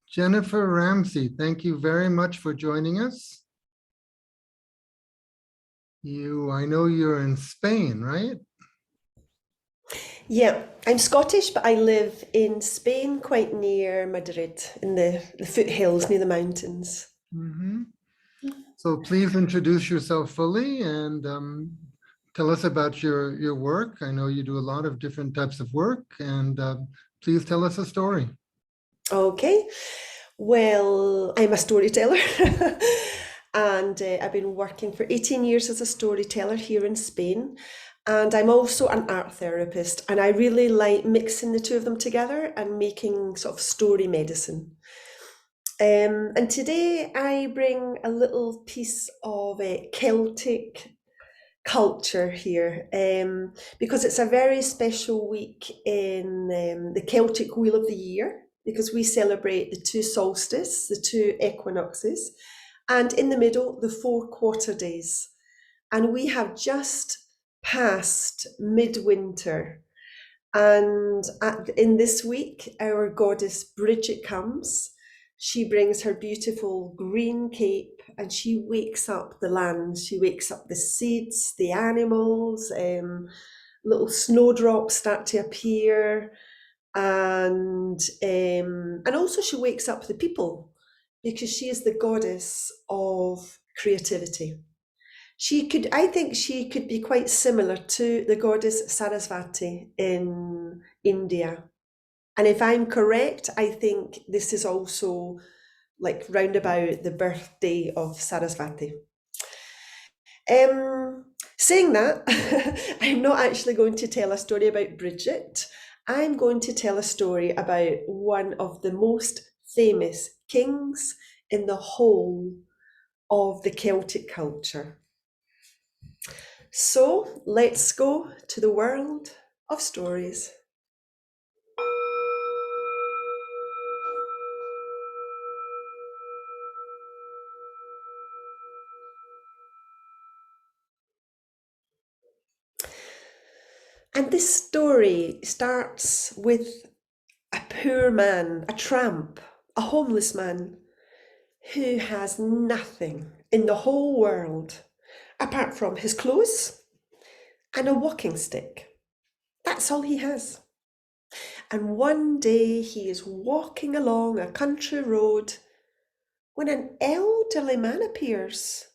Jennifer Ramsay, thank you very much for joining us. I know you're in Spain, right? Yeah, I'm Scottish, but I live in Spain, quite near Madrid, in the foothills near the mountains. So please introduce yourself fully and tell us about your work. I know you do a lot of different types of work, and please tell us a story. Okay, well, I'm a storyteller, and I've been working for 18 years as a storyteller here in Spain. And I'm also an art therapist, and I really like mixing the two of them together and making sort of story medicine. And today I bring a little piece of Celtic culture here, because it's a very special week in the Celtic Wheel of the Year, because we celebrate the two solstices, the two equinoxes, and in the middle, the 4 quarter days. And we have just passed midwinter. And in this week, our goddess Bridget comes. She brings her beautiful green cape and she wakes up the land. She wakes up the seeds, the animals, little snowdrops start to appear. And also she wakes up the people because she is the goddess of creativity. I think she could be quite similar to the goddess Sarasvati in India. And if I'm correct, I think this is also like round about the birthday of Sarasvati. Saying that, I'm not actually going to tell a story about Bridget. I'm going to tell a story about one of the most famous kings in the whole of the Celtic culture. So let's go to the world of stories. And this story starts with a poor man, a tramp, a homeless man who has nothing in the whole world apart from his clothes and a walking stick. That's all he has. And one day he is walking along a country road when an elderly man appears.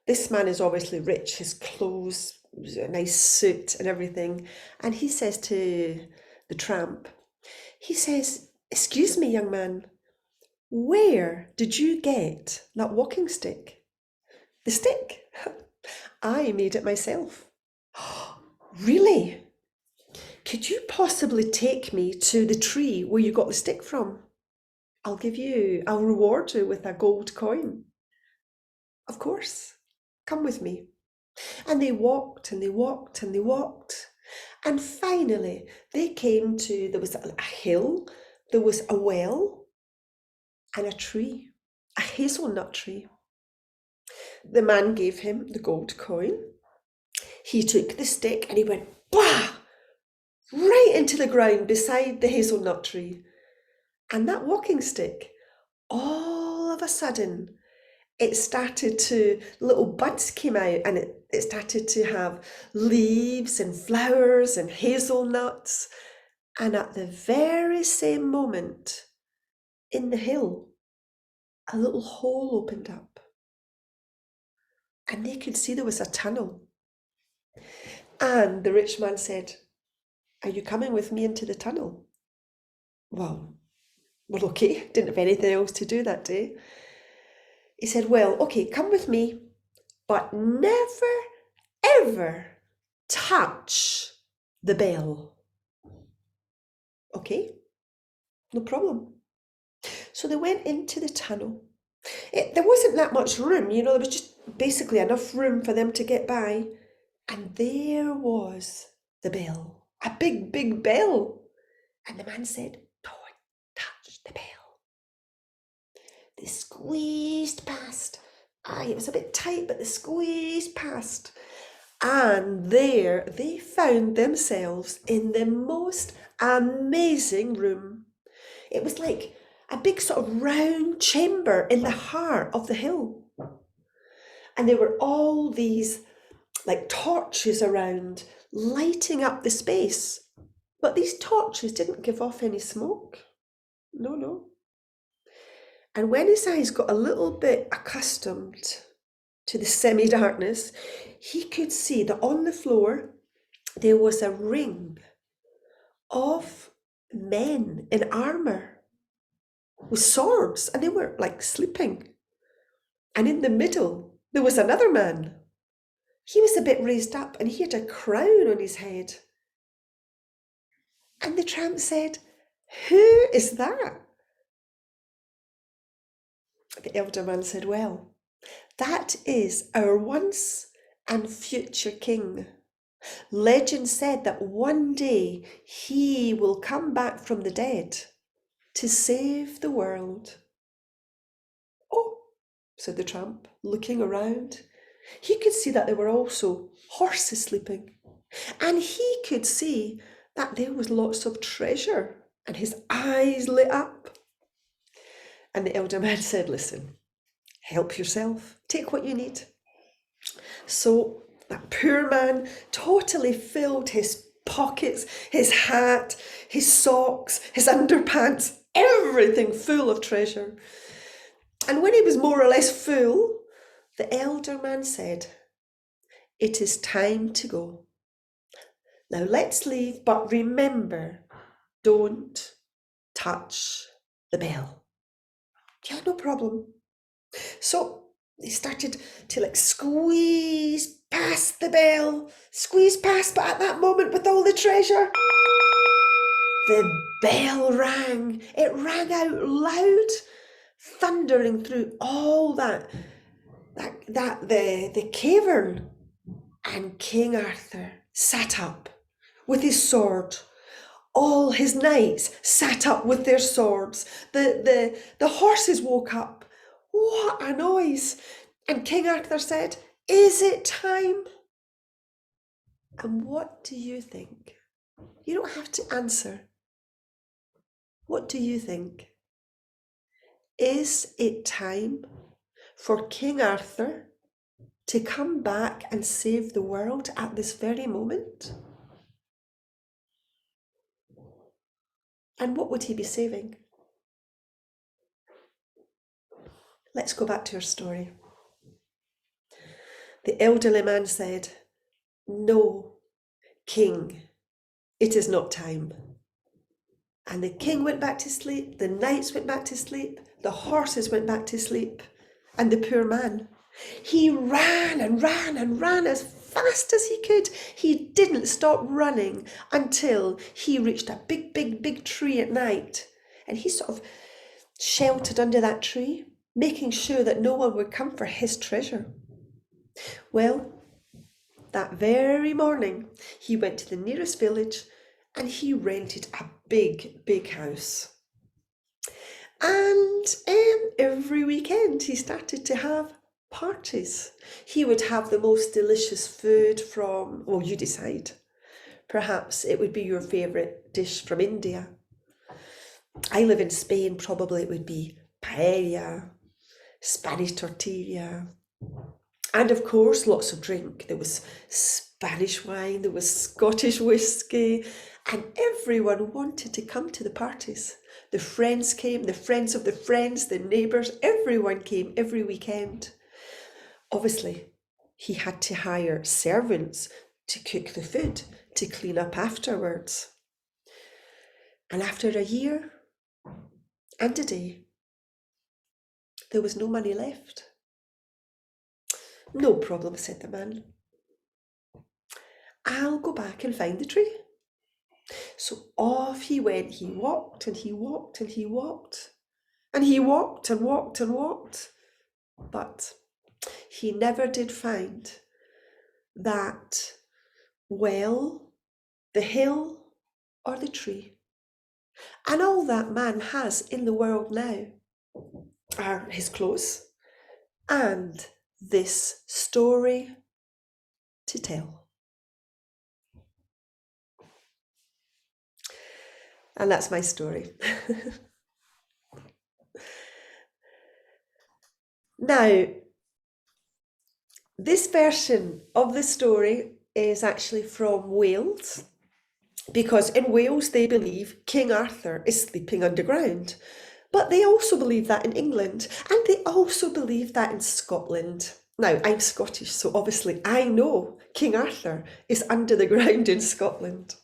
This man is obviously rich, his clothes, a nice suit and everything. And he says to the tramp, he says, "Excuse me, young man, where did you get that walking stick?" "The stick? I made it myself." "Really? Could you possibly take me to the tree where you got the stick from? I'll reward you with a gold coin." "Of course, come with me." And they walked and they walked and they walked. And finally they came to, there was a hill, there was a well and a tree, a hazelnut tree. The man gave him the gold coin. He took the stick and he went, bah, right into the ground beside the hazelnut tree. And that walking stick, all of a sudden, it started to, little buds came out and it started to have leaves and flowers and hazelnuts. And at the very same moment, in the hill, a little hole opened up. And they could see there was a tunnel. And the rich man said, "Are you coming with me into the tunnel?" Well, okay, didn't have anything else to do that day. He said, "Well, okay, come with me, but never, ever touch the bell." "Okay, no problem." So they went into the tunnel. There wasn't that much room, there was just basically enough room for them to get by. And there was the bell, a big, big bell. And the man said, "Don't touch the bell." They squeezed past. Aye, it was a bit tight, but they squeezed past. And there they found themselves in the most amazing room. It was like a big sort of round chamber in the heart of the hill. And there were all these like torches around, lighting up the space. But these torches didn't give off any smoke. No, no. And when his eyes got a little bit accustomed to the semi-darkness, he could see that on the floor there was a ring of men in armour with swords, and they were like sleeping. And in the middle there was another man. He was a bit raised up and he had a crown on his head. And the tramp said, "Who is that?" The elder man said, "Well, that is our once and future king. Legend said that one day he will come back from the dead to save the world." "Oh," said the tramp, looking around. He could see that there were also horses sleeping, and he could see that there was lots of treasure, and his eyes lit up. And the elder man said, "Listen, help yourself, take what you need." So that poor man totally filled his pockets, his hat, his socks, his underpants, everything full of treasure. And when he was more or less full, the elder man said, "It is time to go. Now let's leave, but remember, don't touch the bell." "Yeah, no problem." So they started to like squeeze past the bell, squeeze past, but at that moment with all the treasure, the bell rang. It rang out loud, thundering through all the cavern. And King Arthur sat up with his sword. All his knights sat up with their swords. The horses woke up. What a noise! And King Arthur said, "Is it time?" And what do you think? You don't have to answer. What do you think? Is it time for King Arthur to come back and save the world at this very moment? And what would he be saving? Let's go back to our story. The elderly man said, "No, King, it is not time." And the king went back to sleep, the knights went back to sleep, the horses went back to sleep, and the poor man, he ran and ran and ran as fast as he could. He didn't stop running until he reached a big, big, big tree at night. And he sort of sheltered under that tree, making sure that no one would come for his treasure. Well, that very morning, he went to the nearest village and he rented a big, big house. And every weekend he started to have parties. He would have the most delicious food from, well, you decide. Perhaps it would be your favourite dish from India. I live in Spain, probably it would be paella, Spanish tortilla, and of course lots of drink. There was Spanish wine, there was Scottish whiskey, and everyone wanted to come to the parties. The friends came, the friends of the friends, the neighbours, everyone came every weekend. Obviously, he had to hire servants to cook the food, to clean up afterwards. And after a year and a day, there was no money left. "No problem," said the man. "I'll go back and find the tree." So off he went. He walked and he walked and he walked. And he walked and walked and walked. But he never did find that well, the hill, or the tree. And all that man has in the world now are his clothes and this story to to tell. And that's my story. Now, this version of the story is actually from Wales, because in Wales they believe King Arthur is sleeping underground. But they also believe that in England, and they also believe that in Scotland. Now, I'm Scottish, so obviously I know King Arthur is under the ground in Scotland.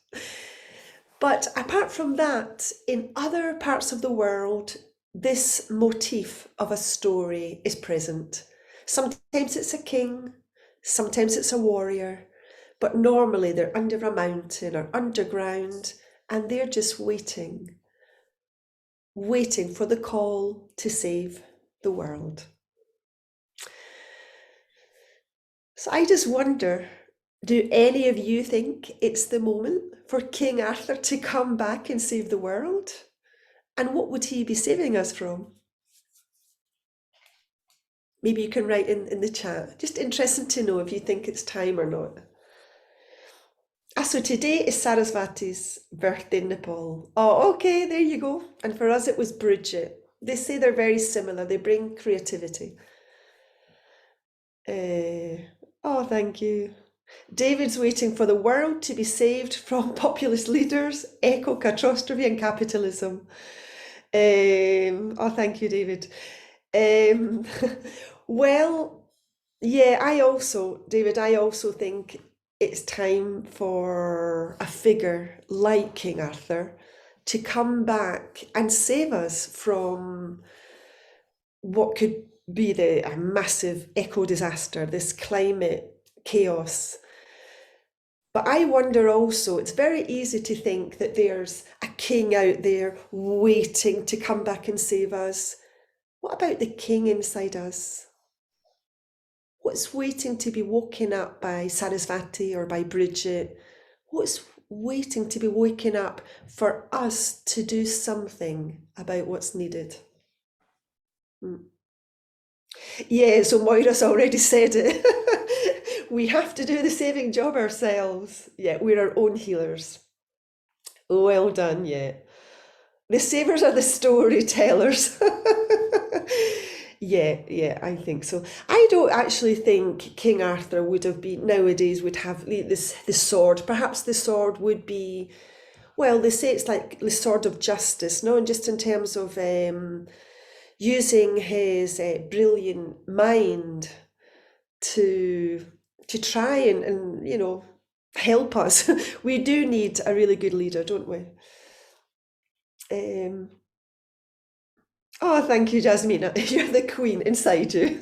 But apart from that, in other parts of the world, this motif of a story is present. Sometimes it's a king, sometimes it's a warrior, but normally they're under a mountain or underground, and they're just waiting for the call to save the world. So I just wonder, do any of you think it's the moment for King Arthur to come back and save the world? And what would he be saving us from? Maybe you can write in the chat. Just interested to know if you think it's time or not. So today is Sarasvati's birthday in Nepal. Oh, okay, there you go. And for us it was Bridget. They say they're very similar. They bring creativity. Oh, thank you. David's waiting for the world to be saved from populist leaders, eco-catastrophe and capitalism. Oh, thank you, David. Well, yeah, David, I also think it's time for a figure like King Arthur to come back and save us from what could be a massive eco disaster, this climate chaos. But I wonder also, it's very easy to think that there's a king out there waiting to come back and save us. What about the king inside us? What's waiting to be woken up by Sarasvati or by Bridget? What's waiting to be woken up for us to do something about what's needed? Yeah, so Moira's already said it. We have to do the saving job ourselves. Yeah, we're our own healers. Well done, yeah. The savers are the storytellers. Yeah, I think so. I don't actually think King Arthur would have been nowadays would have this the sword. Perhaps the sword would be, well, they say it's like the sword of justice, no, and just in terms of using his brilliant mind to try and help us. We do need a really good leader, don't we? Oh, thank you, Jasmina. You're the queen inside you.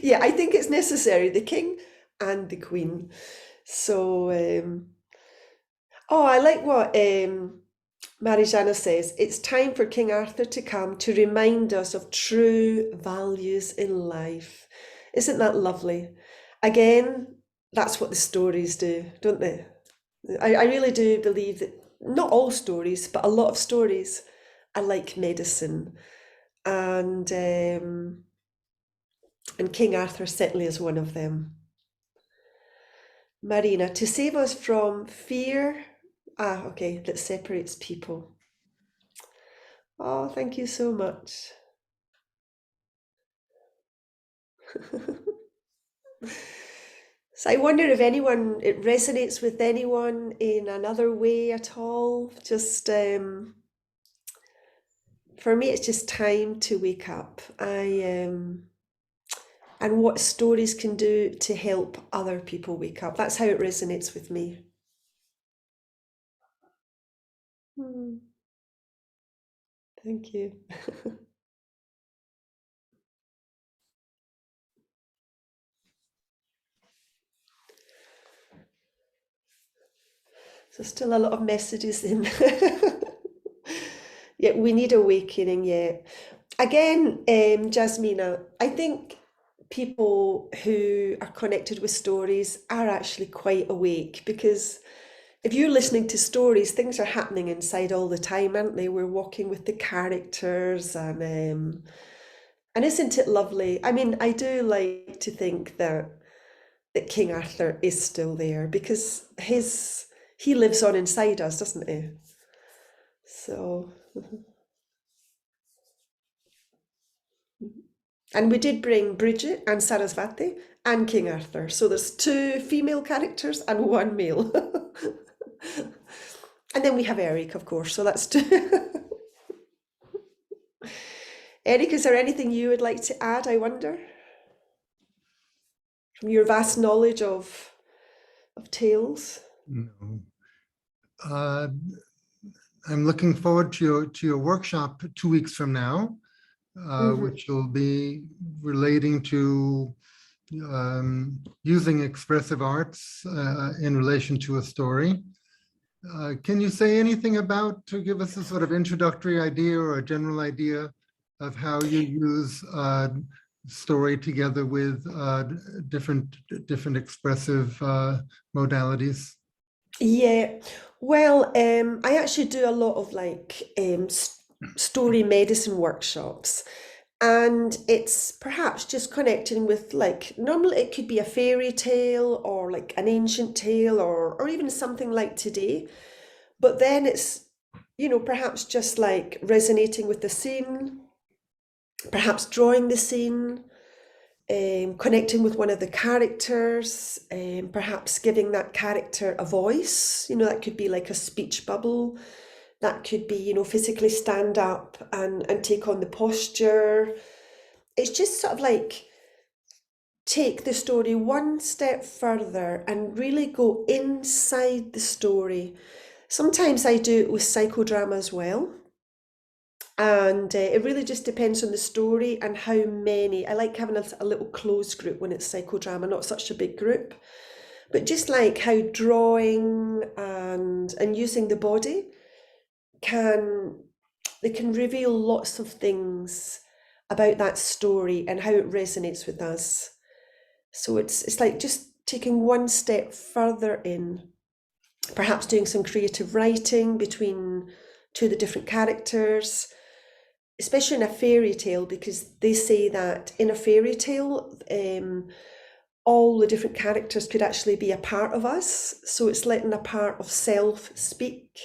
Yeah, I think it's necessary, the king and the queen. So, oh, I like what Marijana says. It's time for King Arthur to come to remind us of true values in life. Isn't that lovely? Again, that's what the stories do, don't they? I really do believe that not all stories, but a lot of stories are like medicine. And King Arthur certainly is one of them. Marina, to save us from fear, okay, that separates people. Oh, thank you so much. So I wonder if it resonates with anyone in another way at all. Just for me, it's just time to wake up. And what stories can do to help other people wake up. That's how it resonates with me. Thank you. So still a lot of messages in. Yeah, we need awakening, yeah. Again, Jasmina, I think people who are connected with stories are actually quite awake, because if you're listening to stories, things are happening inside all the time, aren't they? We're walking with the characters, and isn't it lovely? I mean, I do like to think that that King Arthur is still there, because he lives on inside us, doesn't he? So, and we did bring Bridget and Sarasvati and King Arthur. So there's two female characters and one male. And then we have Eric, of course, so that's two. Eric, is there anything you would like to add, I wonder, from your vast knowledge of tales? No. Uh, I'm looking forward to your workshop 2 weeks from now, which will be relating to using expressive arts in relation to a story. Can you say anything about, to give us a sort of introductory idea or a general idea of how you use story together with different expressive modalities? Yeah, well, I actually do a lot of like story medicine workshops, and it's perhaps just connecting with, like, normally it could be a fairy tale or like an ancient tale, or even something like today, but then it's, perhaps just like resonating with the scene, perhaps drawing the scene, connecting with one of the characters, perhaps giving that character a voice. That could be like a speech bubble. That could be, physically stand up and take on the posture. It's just sort of like take the story one step further and really go inside the story. Sometimes I do it with psychodrama as well. And it really just depends on the story and how many. I like having a little closed group when it's psychodrama, not such a big group. But just like how drawing and using the body can reveal lots of things about that story and how it resonates with us. So it's like just taking one step further in, perhaps doing some creative writing between two of the different characters, especially in a fairy tale, because they say that in a fairy tale, all the different characters could actually be a part of us. So it's letting a part of self speak.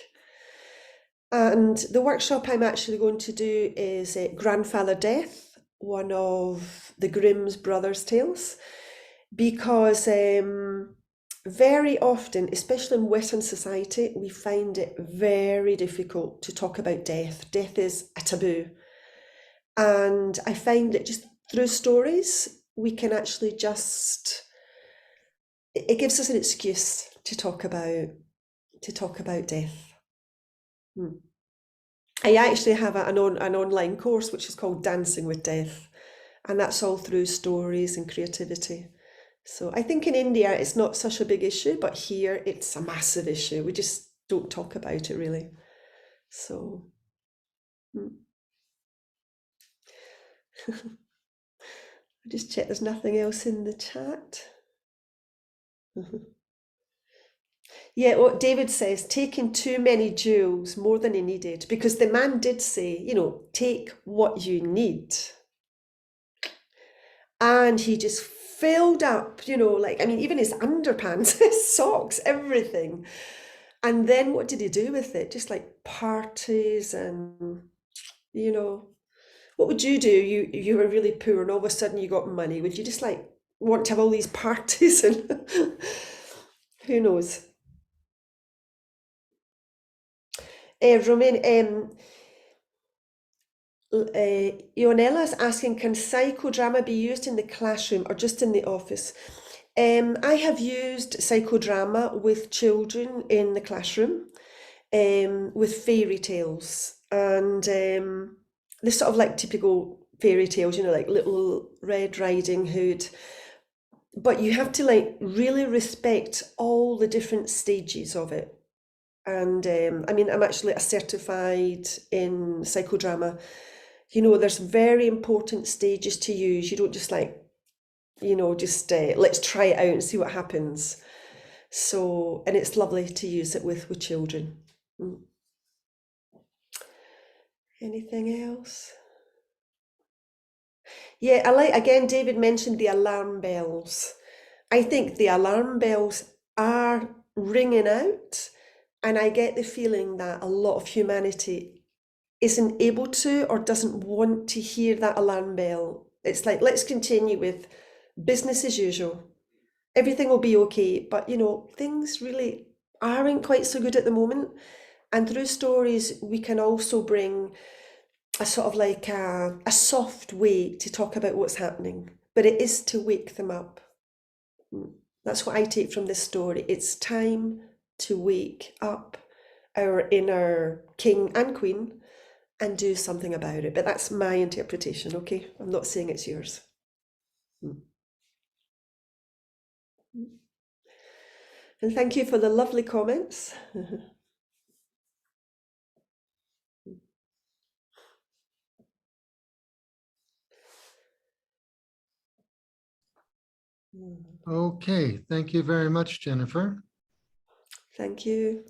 And the workshop I'm actually going to do is Grandfather Death, one of the Grimm's brothers' tales, because very often, especially in Western society, we find it very difficult to talk about death. Death is a taboo. And I find that just through stories, we can actually it gives us an excuse to talk about death. I actually have an online course which is called Dancing with Death, and that's all through stories and creativity. So I think in India it's not such a big issue, but here it's a massive issue. We just don't talk about it really. So I just check there's nothing else in the chat. Yeah, what David says, taking too many jewels, more than he needed, because the man did say, take what you need. And he just filled up, even his underpants, his socks, everything. And then what did he do with it? Just like parties and, what would you do? You were really poor and all of a sudden you got money. Would you just like want to have all these parties and who knows? Ionella's asking, can psychodrama be used in the classroom or just in the office? I have used psychodrama with children in the classroom, with fairy tales, and they're sort of like typical fairy tales, like Little Red Riding Hood. But you have to like really respect all the different stages of it. And I'm actually a certified in psychodrama. There's very important stages to use. You don't just like, just let's try it out and see what happens. So, and it's lovely to use it with children. Anything else? Yeah, again, David mentioned the alarm bells. I think the alarm bells are ringing out, and I get the feeling that a lot of humanity isn't able to or doesn't want to hear that alarm bell. It's like, let's continue with business as usual. Everything will be okay, but things really aren't quite so good at the moment. And through stories, we can also bring a sort of like a soft way to talk about what's happening, but it is to wake them up. That's what I take from this story. It's time to wake up our inner king and queen and do something about it. But that's my interpretation, okay? I'm not saying it's yours. And thank you for the lovely comments. Okay, thank you very much, Jennifer. Thank you.